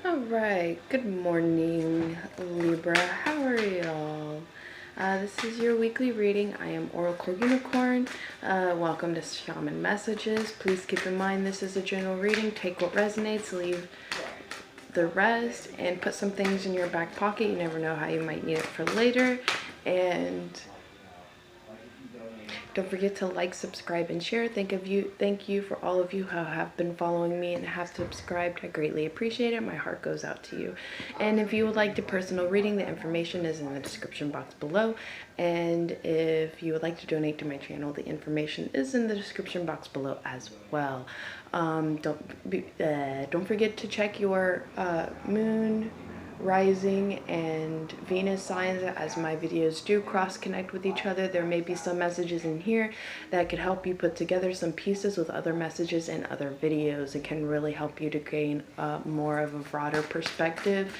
All right, good morning, Libra. How are y'all? This is your weekly reading. I am Oracle Unicorn. Welcome to Shaman Messages. Please keep in mind this is a general reading. Take what resonates, leave the rest, and put some things in your back pocket. You never know how you might need it for later. And don't forget to like, subscribe, and share. Thank you for all of you who have been following me and have subscribed. I greatly appreciate it. My heart goes out to you. And if you would like a personal reading, the information is in the description box below. And if you would like to donate to my channel, the information is in the description box below as well. Don't forget to check your moon, rising, and Venus signs. As my videos do cross connect with each other, there may be some messages in here that could help you put together some pieces with other messages in other videos. It can really help you to gain more of a broader perspective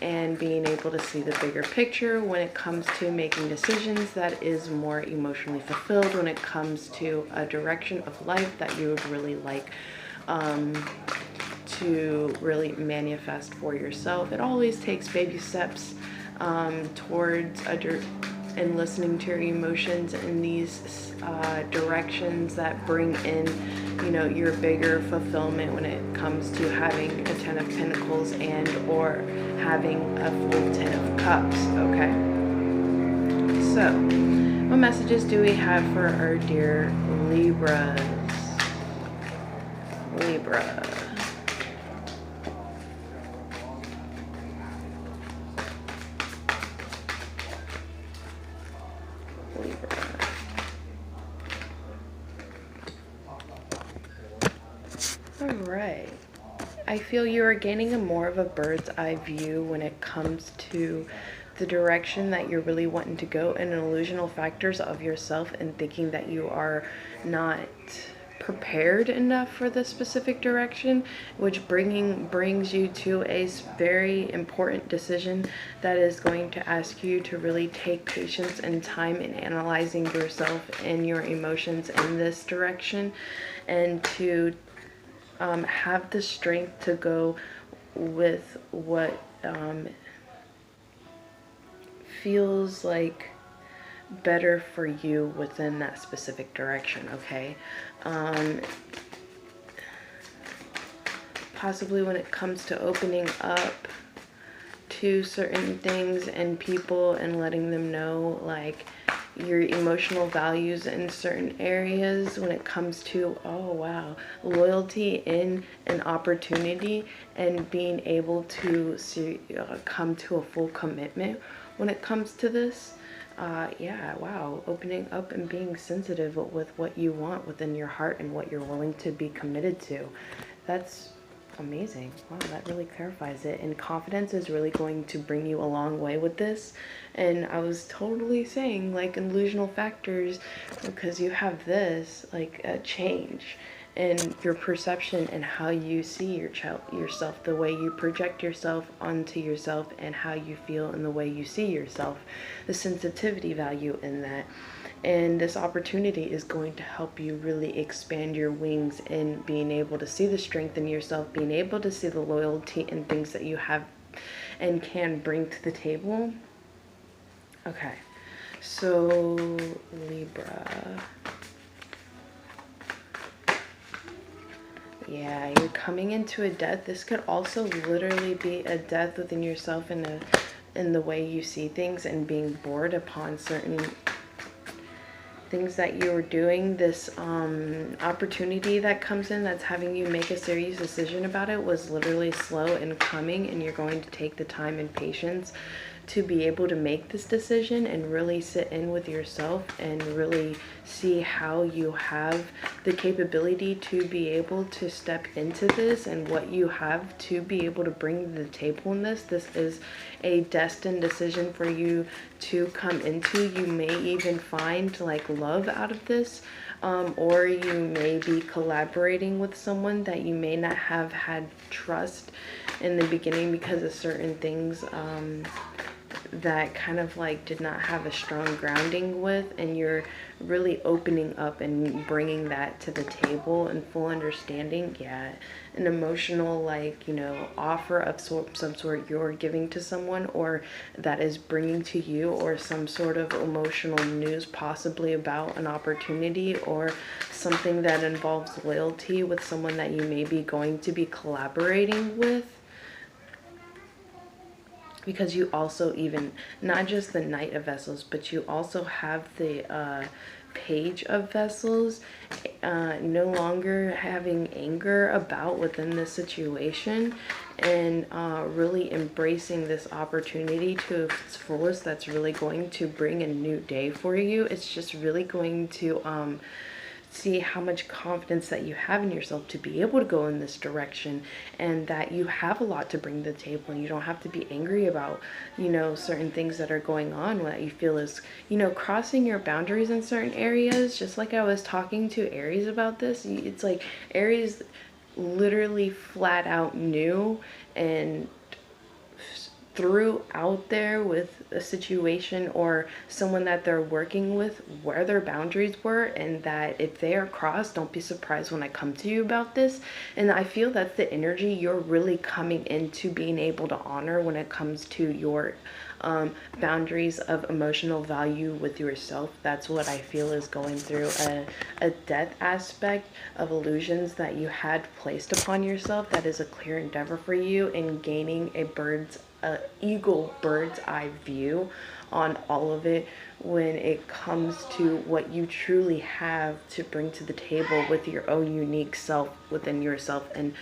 and being able to see the bigger picture when it comes to making decisions that is more emotionally fulfilled, when it comes to a direction of life that you would really like to really manifest for yourself. It always takes baby steps towards and listening to your emotions in these directions that bring in, you know, your bigger fulfillment when it comes to having a 10 of Pentacles and or having a full 10 of Cups. Okay, so what messages do we have for our dear Libras? Libra. Alright, I feel you are gaining a more of a bird's eye view when it comes to the direction that you're really wanting to go, and illusional factors of yourself, and thinking that you are not prepared enough for this specific direction, which brings you to a very important decision that is going to ask you to really take patience and time in analyzing yourself and your emotions in this direction, and to have the strength to go with what feels like better for you within that specific direction. Okay, possibly when it comes to opening up to certain things and people and letting them know like your emotional values in certain areas when it comes to, oh wow, loyalty in an opportunity, and being able to come to a full commitment when it comes to this. Yeah, wow, opening up and being sensitive with what you want within your heart and what you're willing to be committed to. That's amazing. Wow, that really clarifies it. And confidence is really going to bring you a long way with this. And I was totally saying like illusional factors, because you have this like a change in your perception and how you see yourself, the way you project yourself onto yourself, and how you feel and the way you see yourself, the sensitivity value in that. And this opportunity is going to help you really expand your wings in being able to see the strength in yourself, being able to see the loyalty and things that you have and can bring to the table. Okay, so Libra. Yeah, you're coming into a death. This could also literally be a death within yourself in the way you see things, and being bored upon certain things that you were doing. This opportunity that comes in that's having you make a serious decision about it was literally slow in coming, and you're going to take the time and patience to be able to make this decision and really sit in with yourself and really see how you have the capability to be able to step into this, and what you have to be able to bring to the table in this. This is a destined decision for you to come into. You may even find like love out of this, or you may be collaborating with someone that you may not have had trust in the beginning because of certain things that kind of like did not have a strong grounding with, and you're really opening up and bringing that to the table in full understanding. Yeah, an emotional, like, you know, offer of some sort you're giving to someone, or that is bringing to you, or some sort of emotional news possibly about an opportunity or something that involves loyalty with someone that you may be going to be collaborating with. Because you also, even not just the Knight of Vessels, but you also have the Page of Vessels, no longer having anger about within this situation, and really embracing this opportunity to its fullest. That's really going to bring a new day for you. It's just really going to see how much confidence that you have in yourself to be able to go in this direction, and that you have a lot to bring to the table, and you don't have to be angry about, you know, certain things that are going on that you feel is, you know, crossing your boundaries in certain areas. Just like I was talking to Aries about this, it's like Aries literally flat out knew and threw out there with a situation or someone that they're working with where their boundaries were, and that if they are crossed, don't be surprised when I come to you about this. And I feel that's the energy you're really coming into being able to honor when it comes to your boundaries of emotional value with yourself. That's what I feel is going through a death aspect of illusions that you had placed upon yourself. That is a clear endeavor for you in gaining a bird's eye view on all of it when it comes to what you truly have to bring to the table with your own unique self within yourself. And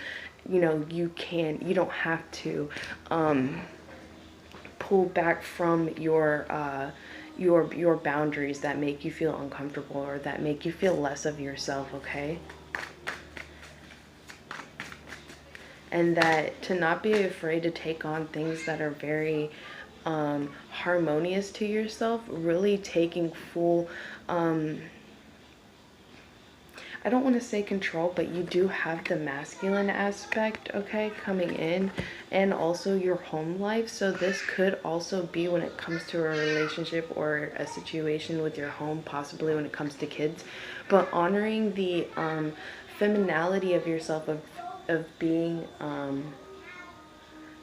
you know, you don't have to pull back from your boundaries that make you feel uncomfortable or that make you feel less of yourself, okay? And that to not be afraid to take on things that are very harmonious to yourself, really taking full, I don't want to say control, but you do have the masculine aspect, okay, coming in, and also your home life. So this could also be when it comes to a relationship or a situation with your home, possibly when it comes to kids, but honoring the femininity of yourself, of being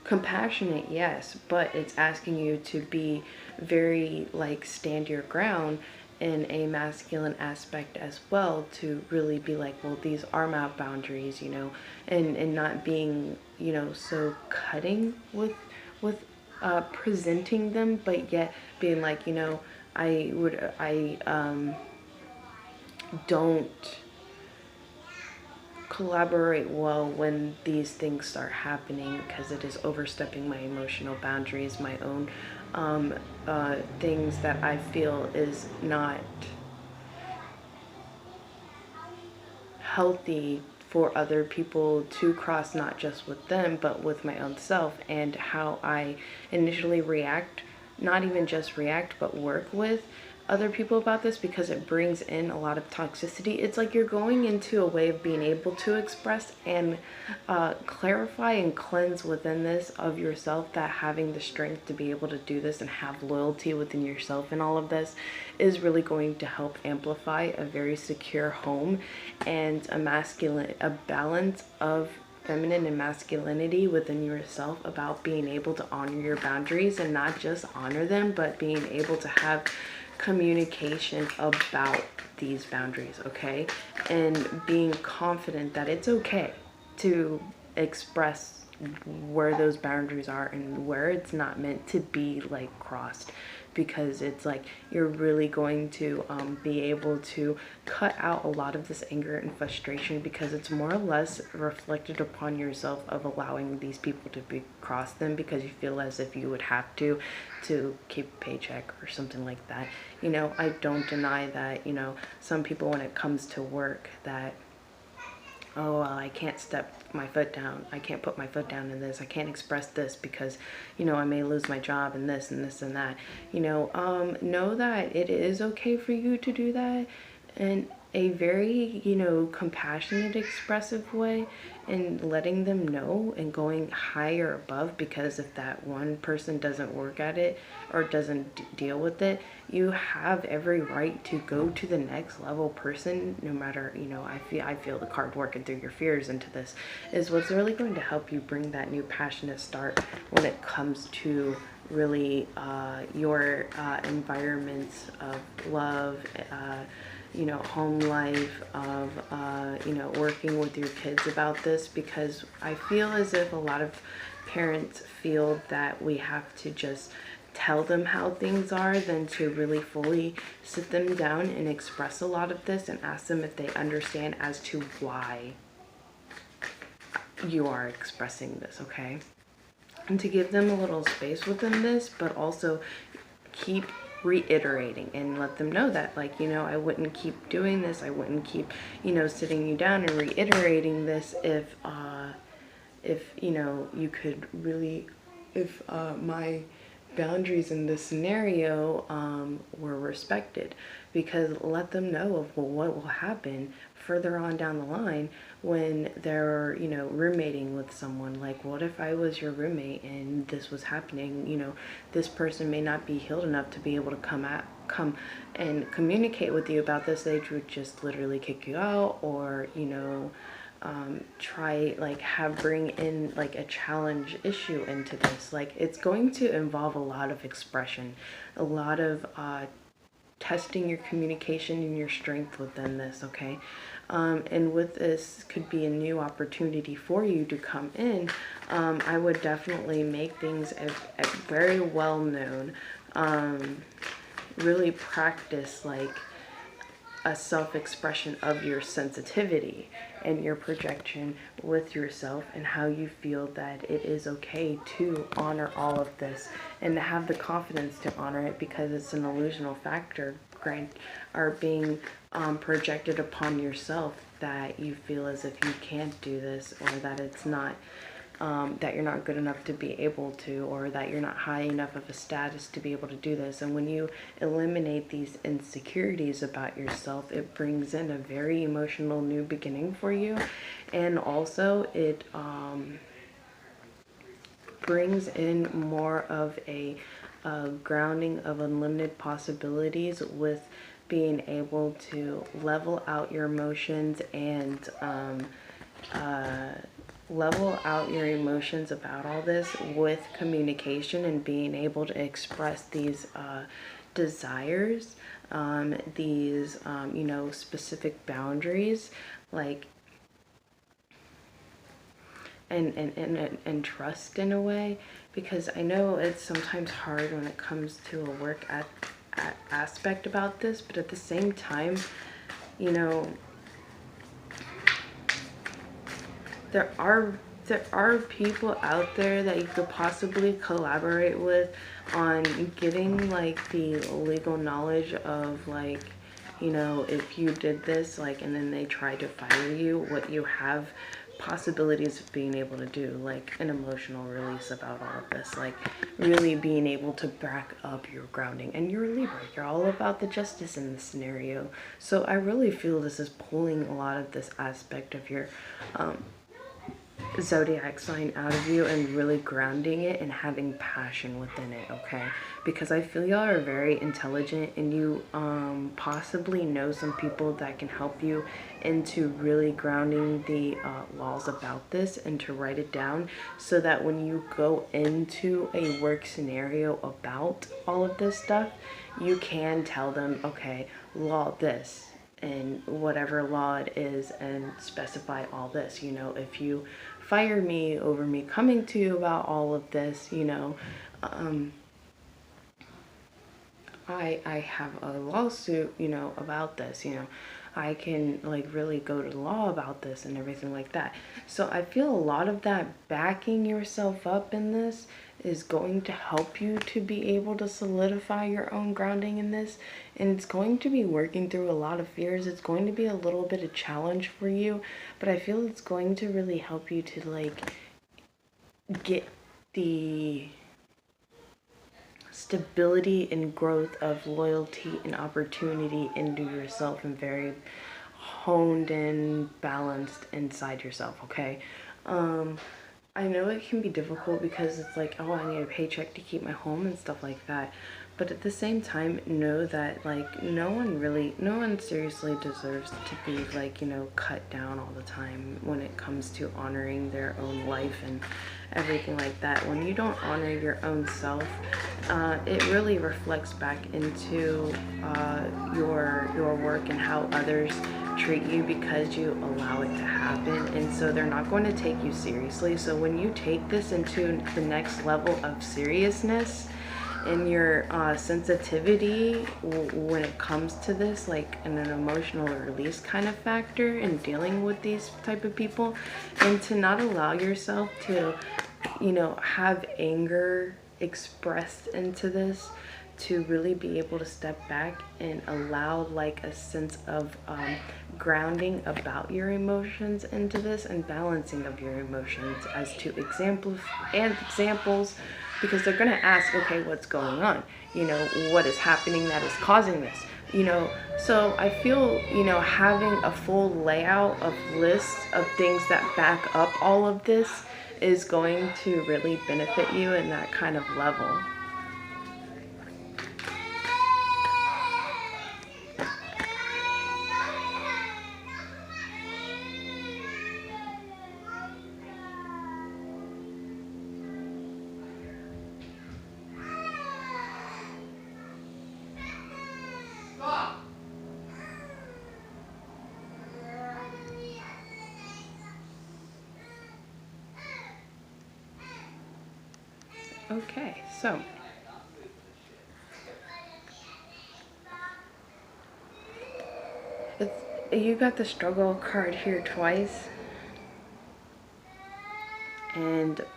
compassionate, yes, but it's asking you to be very, like, stand your ground in a masculine aspect as well, to really be like, well, these are my boundaries, you know, and not being, you know, so cutting with presenting them, but yet being like, you know, I don't collaborate well when these things start happening, because it is overstepping my emotional boundaries, my own things that I feel is not healthy for other people to cross, not just with them, but with my own self, and how I initially react, not even just react, but work with other people about this, because it brings in a lot of toxicity. It's like you're going into a way of being able to express and clarify and cleanse within this of yourself, that having the strength to be able to do this and have loyalty within yourself and all of this is really going to help amplify a very secure home and a balance of feminine and masculinity within yourself, about being able to honor your boundaries, and not just honor them, but being able to have communication about these boundaries, okay? And being confident that it's okay to express where those boundaries are and where it's not meant to be, like, crossed, because it's like you're really going to be able to cut out a lot of this anger and frustration, because it's more or less reflected upon yourself of allowing these people to be cross them, because you feel as if you would have to keep a paycheck or something like that. You know, I don't deny that, you know, some people, when it comes to work, that, oh, well, I can't step my foot down, I can't put my foot down in this, I can't express this because, you know, I may lose my job and this and this and that. You know that it is okay for you to do that, and a very, compassionate, expressive way, and letting them know and going higher above, because if that one person doesn't work at it or doesn't deal with it, you have every right to go to the next level person. No matter, I feel the card working through your fears into this is what's really going to help you bring that new passionate start when it comes to really your environments of love, home life, of, working with your kids about this, because I feel as if a lot of parents feel that we have to just tell them how things are than to really fully sit them down and express a lot of this and ask them if they understand as to why you are expressing this, okay? And to give them a little space within this, but also keep reiterating and let them know that, like, I wouldn't keep doing this. I wouldn't keep, sitting you down and reiterating this if you could really, if my boundaries in this scenario were respected. Because let them know of what will happen further on down the line when they're, roommating with someone. Like, what if I was your roommate and this was happening? This person may not be healed enough to be able to come and communicate with you about this. They would just literally kick you out, or, try, like, bring in, like, a challenge issue into this. Like, it's going to involve a lot of expression, a lot of testing your communication and your strength within this, okay? And with this could be a new opportunity for you to come in. I would definitely make things very well known. Really practice, like, a self-expression of your sensitivity and your projection with yourself, and how you feel that it is okay to honor all of this and to have the confidence to honor it, because it's an illusional factor are being projected upon yourself, that you feel as if you can't do this, or that it's not that you're not good enough to be able to, or that you're not high enough of a status to be able to do this. And when you eliminate these insecurities about yourself, it brings in a very emotional new beginning for you. And also it brings in more of a grounding of unlimited possibilities, with being able to level out your emotions and level out your emotions about all this with communication, and being able to express these desires, these specific boundaries, like, and trust in a way. Because I know it's sometimes hard when it comes to a work aspect about this, but at the same time, there are people out there that you could possibly collaborate with on getting, like, the legal knowledge of, like, if you did this, like, and then they try to fire you, what you have possibilities of being able to do, like an emotional release about all of this, like really being able to back up your grounding. And you're a Libra, you're all about the justice in this scenario. So I really feel this is pulling a lot of this aspect of your zodiac sign out of you and really grounding it and having passion within it, okay? Because I feel y'all are very intelligent, and you possibly know some people that can help you into really grounding the laws about this, and to write it down, so that when you go into a work scenario about all of this stuff, you can tell them, okay, law this and whatever law it is, and specify all this. If you fire me over me coming to you about all of this, I have a lawsuit, about this, I can, like, really go to law about this and everything like that. So I feel a lot of that backing yourself up in this is going to help you to be able to solidify your own grounding in this. And it's going to be working through a lot of fears. It's going to be a little bit of challenge for you, but I feel it's going to really help you to, like, get the stability and growth of loyalty and opportunity into yourself in very honed and balanced inside yourself, okay? I know it can be difficult because it's like, oh, I need a paycheck to keep my home and stuff like that. But at the same time, know that like no one seriously deserves to be like, you know, cut down all the time when it comes to honoring their own life and everything like that. When you don't honor your own self, it really reflects back into your work and how others treat you because you allow it to happen, and so they're not going to take you seriously. So when you take this into the next level of seriousness and your sensitivity when it comes to this, like in an emotional release kind of factor in dealing with these type of people, and to not allow yourself to, you know, have anger expressed into this, to really be able to step back and allow like a sense of grounding about your emotions into this, and balancing of your emotions as to examples, because they're going to ask, okay, what's going on, you know, what is happening that is causing this, you know. So I feel, you know, having a full layout of lists of things that back up all of this is going to really benefit you in that kind of level. Okay, so you got the struggle card here twice,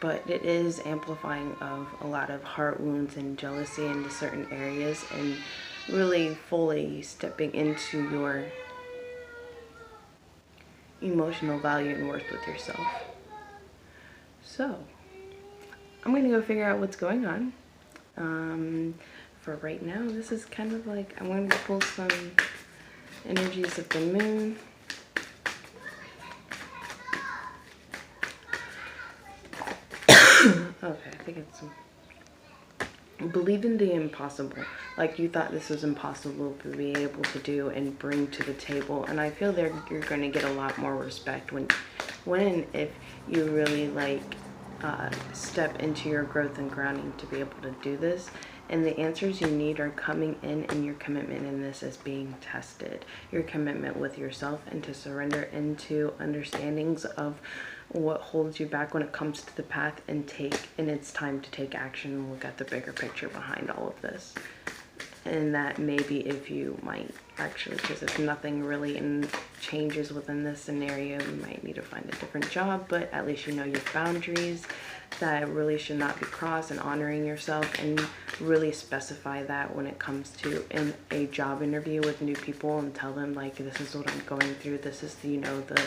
but it is amplifying of a lot of heart wounds and jealousy into certain areas, and really fully stepping into your emotional value and worth with yourself. So I'm gonna go figure out what's going on. For right now, this is kind of like, I'm going to pull some energies of the moon. Okay, I think it's believe in the impossible. Like, you thought this was impossible to be able to do and bring to the table, and I feel that you're going to get a lot more respect when if you really like step into your growth and grounding to be able to do this. And the answers you need are coming in, and your commitment in this is being tested. Your commitment with yourself, and to surrender into understandings of what holds you back when it comes to the path, and it's time to take action and look at the bigger picture behind all of this. And that maybe if you might actually, because if nothing really changes within this scenario, you might need to find a different job, but at least you know your boundaries that really should not be crossed, and honoring yourself, and really specify that when it comes to a job interview with new people, and tell them like, this is what I'm going through, this is the, you know, the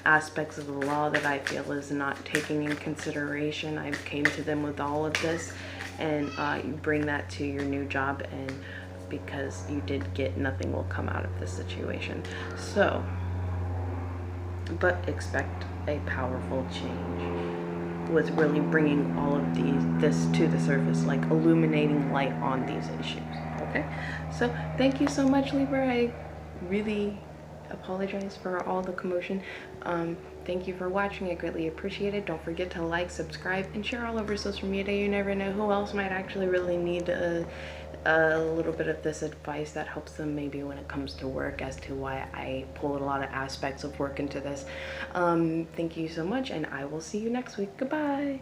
aspects of the law that I feel is not taking in consideration. I came to them with all of this, and you bring that to your new job, and because you did get, nothing will come out of this situation. So, but expect a powerful change with really bringing all of this to the surface, like illuminating light on these issues. Okay, so thank you so much, Libra. I really apologize for all the commotion. Thank you for watching. I greatly appreciate it. Don't forget to like, subscribe, and share all over social media. You never know who else might actually really need a little bit of this advice that helps them maybe when it comes to work, as to why I pull a lot of aspects of work into this. Thank you so much, and I will see you next week. Goodbye.